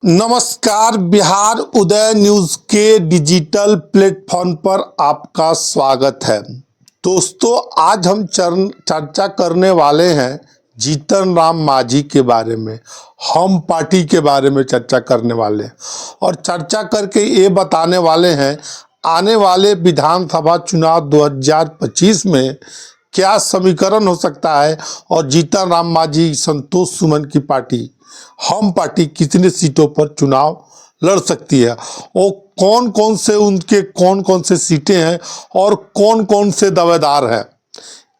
नमस्कार। बिहार उदय न्यूज के digital platform पर आपका स्वागत है। दोस्तों, आज हम चर्चा करने वाले हैं जीतन राम मांझी के बारे में। हम पार्टी के बारे में चर्चा करने वाले हैं और चर्चा करके ये बताने वाले हैं आने वाले विधानसभा चुनाव 2025 में क्या समीकरण हो सकता है और जीतन राम मांझी, संतोष सुमन की पार्टी हम पार्टी कितने सीटों पर चुनाव लड़ सकती है और कौन कौन से सीटें हैं और कौन कौन से दावेदार हैं,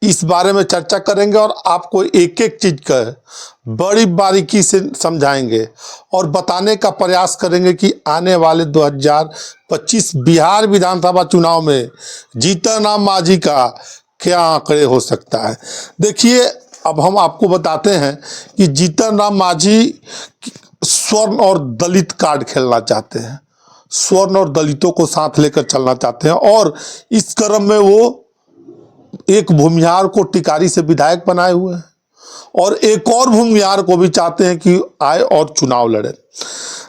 इस बारे में चर्चा करेंगे और आपको एक एक चीज का बड़ी बारीकी से समझाएंगे और बताने का प्रयास करेंगे कि आने वाले 2025 बिहार विधानसभा चुनाव में जीतन राम मांझी का क्या आंकड़े हो सकता है। देखिए, अब हम आपको बताते हैं कि जीतन राम मांझी स्वर्ण और दलित कार्ड खेलना चाहते हैं, स्वर्ण और दलितों को साथ लेकर चलना चाहते हैं और इस क्रम में वो एक भूमिहार को टिकारी से विधायक बनाए हुए हैं और एक और भूमिहार को भी चाहते हैं कि आए और चुनाव लड़े।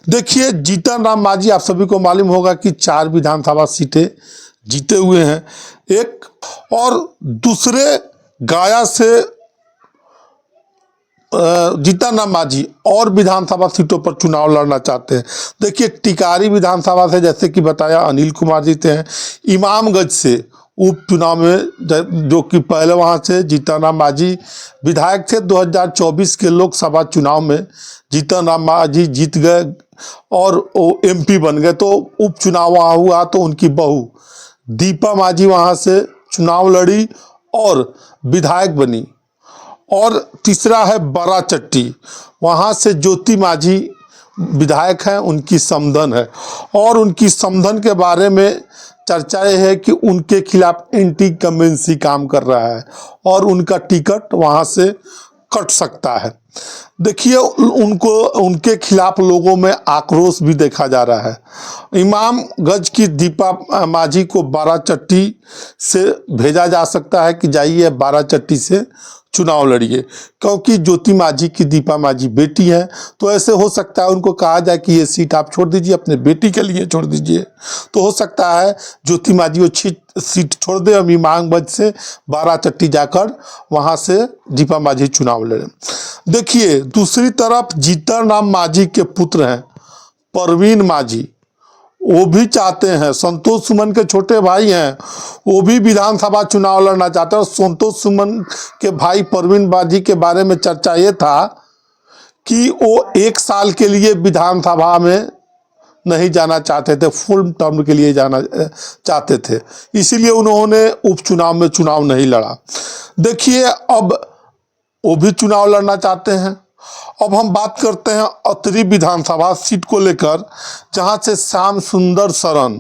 देखिए, जीतन राम मांझी, आप सभी को मालूम होगा कि 4 विधानसभा सीटें जीते हुए हैं, एक और दूसरे गया से जीतन राम मांझी और विधानसभा सीटों पर चुनाव लड़ना चाहते हैं। देखिए, टिकारी विधानसभा से जैसे कि बताया अनिल कुमार जीते हैं, इमामगंज से उपचुनाव में जो कि पहले वहां से जीतन राम मांझी विधायक थे, 2024 के लोकसभा चुनाव में जीतन राम मांझी जीत गए और वो एमपी बन गए। तो उपचुनाव वहाँ हुआ तो उनकी बहू दीपा मांझी वहां से चुनाव लड़ी और विधायक बनी। और तीसरा है बराचट्टी, वहाँ से ज्योति मांझी विधायक हैं, उनकी समधन है और उनकी समधन के बारे में चर्चा ये है कि उनके खिलाफ एंटी कमेंसी काम कर रहा है और उनका टिकट वहाँ से कट सकता है। देखिए, उनके खिलाफ लोगों में आक्रोश भी देखा जा रहा है। इमामगंज की दीपा मांझी को बाराचट्टी से भेजा जा सकता है कि जाइए बाराचट्टी से चुनाव लड़िए, क्योंकि ज्योति मांझी की दीपा मांझी बेटी है। तो ऐसे हो सकता है उनको कहा जाए कि ये सीट आप छोड़ दीजिए, अपने बेटी के लिए छोड़ दीजिए। तो हो सकता है ज्योति मांझी वो सीट छोड़ दे और इमामगंज से बाराचट्टी जाकर वहां से दीपा मांझी चुनाव लड़े। देखिए, दूसरी तरफ जीतन राम मांझी के पुत्र हैं परवीन मांझी, वो भी चाहते हैं, संतोष सुमन के छोटे भाई हैं, वो भी विधानसभा चुनाव लड़ना चाहते हैं। और संतोष सुमन के भाई परवीन मांझी के बारे में चर्चा ये था कि वो 1 साल के लिए विधानसभा में नहीं जाना चाहते थे, फुल टर्म के लिए जाना चाहते थे, इसीलिए उन्होंने उपचुनाव में चुनाव नहीं लड़ा। देखिए, अब वो भी चुनाव लड़ना चाहते हैं। अब हम बात करते हैं अतरी विधानसभा सीट को लेकर, जहां से श्याम सुंदर शरण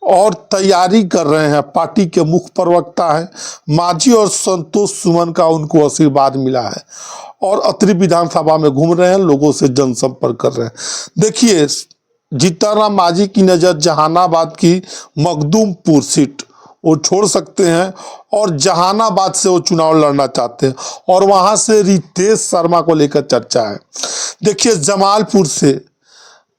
और तैयारी कर रहे हैं, पार्टी के मुख्य प्रवक्ता हैं। मांझी और संतोष सुमन का उनको आशीर्वाद मिला है और अतरी विधानसभा में घूम रहे हैं, लोगों से जनसंपर्क कर रहे हैं। देखिए, जीतन राम मांझी की नज़र जहानाबाद की मखदूमपुर सीट वो छोड़ सकते हैं और जहानाबाद से वो चुनाव लड़ना चाहते हैं और वहां से रितेश शर्मा को लेकर चर्चा है। देखिए, जमालपुर से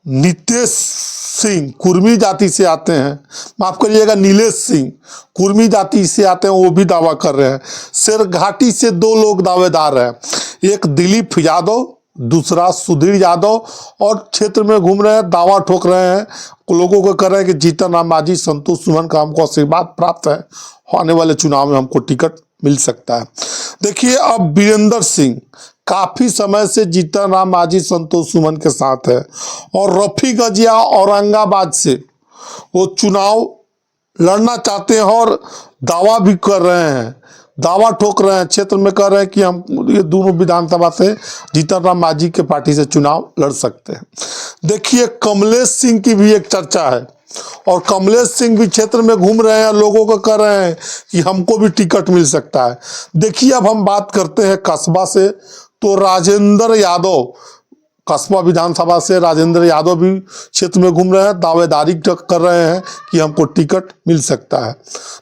नितेश सिंह कुर्मी जाति से आते हैं, माफ करिएगा नीलेश सिंह कुर्मी जाति से आते हैं, वो भी दावा कर रहे हैं। शेरघाटी से 2 लोग दावेदार हैं, एक दिलीप यादव, दूसरा सुधीर यादव, और क्षेत्र में घूम रहे हैं, दावा ठोक रहे हैं, लोगों को कर रहे हैं कि जीतन राम मांझी, संतोष सुमन का हमको आशीर्वाद प्राप्त है, आने वाले चुनाव में हमको टिकट मिल सकता है। देखिए, अब वीरेंद्र सिंह काफी समय से जीतन राम मांझी, संतोष सुमन के साथ है और रफीगंज या औरंगाबाद से वो चुनाव लड़ना चाहते हैं और दावा भी कर रहे हैं, दावा ठोक रहे हैं, क्षेत्र में कह रहे हैं कि हम ये दोनों विधानसभा से जीतन राम मांझी के पार्टी से चुनाव लड़ सकते हैं। देखिए, कमलेश सिंह की भी एक चर्चा है और कमलेश सिंह भी क्षेत्र में घूम रहे हैं, लोगों को कह रहे हैं कि हमको भी टिकट मिल सकता है। देखिए, अब हम बात करते हैं कस्बा से, तो राजेंद्र यादव, कस्बा विधानसभा से राजेंद्र यादव भी क्षेत्र में घूम रहे हैं, दावेदारी कर रहे हैं कि हमको टिकट मिल सकता है।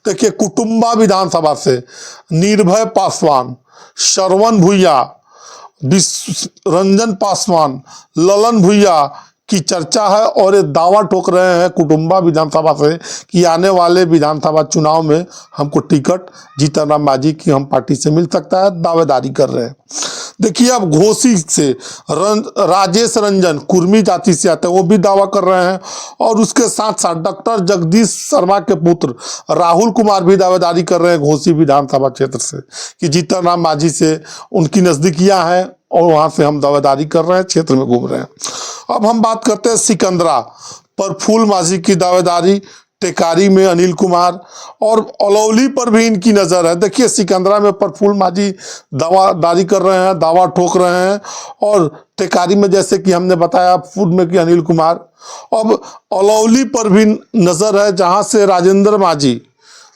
देखिए, कुटुंबा विधानसभा से निर्भय पासवान, श्रवण भुइया, रंजन पासवान, ललन भुइया की चर्चा है और ये दावा ठोक रहे हैं कुटुंबा विधानसभा से कि आने वाले विधानसभा चुनाव में हमको टिकट जीतन राम मांझी की हम पार्टी से मिल सकता है, दावेदारी कर रहे हैं। देखिए अब घोसी से राजेश रंजन कुर्मी जाति से आते हैं, वो भी दावा कर रहे हैं और उसके साथ साथ डॉक्टर जगदीश शर्मा के पुत्र राहुल कुमार भी दावेदारी कर रहे हैं घोसी विधानसभा क्षेत्र से कि जीतन राम मांझी से उनकी नजदीकियां हैं और वहां से हम दावेदारी कर रहे हैं, क्षेत्र में घूम रहे हैं। अब हम बात करते हैं सिकंदरा पर फूल मांझी की दावेदारी, टेकारी में अनिल कुमार और अलौली पर भी इनकी नज़र है। देखिए सिकंदरा में प्रफुल्ल मांझी दावादारी कर रहे हैं, दावा ठोक रहे हैं और टेकारी में जैसे कि हमने बताया फूल में कि अनिल कुमार। अब अलौली पर भी नज़र है जहां से राजेंद्र मांझी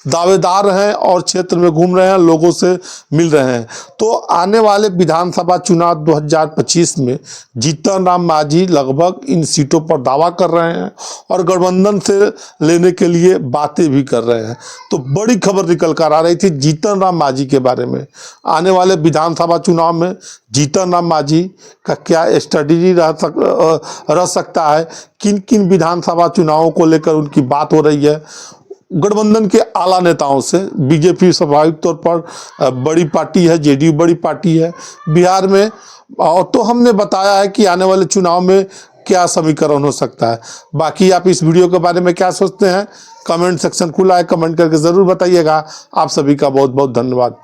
दावेदार हैं और क्षेत्र में घूम रहे हैं, लोगों से मिल रहे हैं। तो आने वाले विधानसभा चुनाव 2025 में जीतन राम मांझी लगभग इन सीटों पर दावा कर रहे हैं और गठबंधन से लेने के लिए बातें भी कर रहे हैं। तो बड़ी खबर निकल कर आ रही थी जीतन राम मांझी के बारे में। आने वाले विधानसभा चुनाव में जीतन राम मांझी का क्या स्ट्रेटेजी रह सकता है, किन किन विधानसभा चुनावों को लेकर उनकी बात हो रही है गठबंधन के आला नेताओं से। बीजेपी स्वाभाविक तौर पर बड़ी पार्टी है, जेडीयू बड़ी पार्टी है बिहार में, और तो हमने बताया है कि आने वाले चुनाव में क्या समीकरण हो सकता है। बाकी आप इस वीडियो के बारे में क्या सोचते हैं, कमेंट सेक्शन खुला है, कमेंट करके ज़रूर बताइएगा। आप सभी का बहुत बहुत धन्यवाद।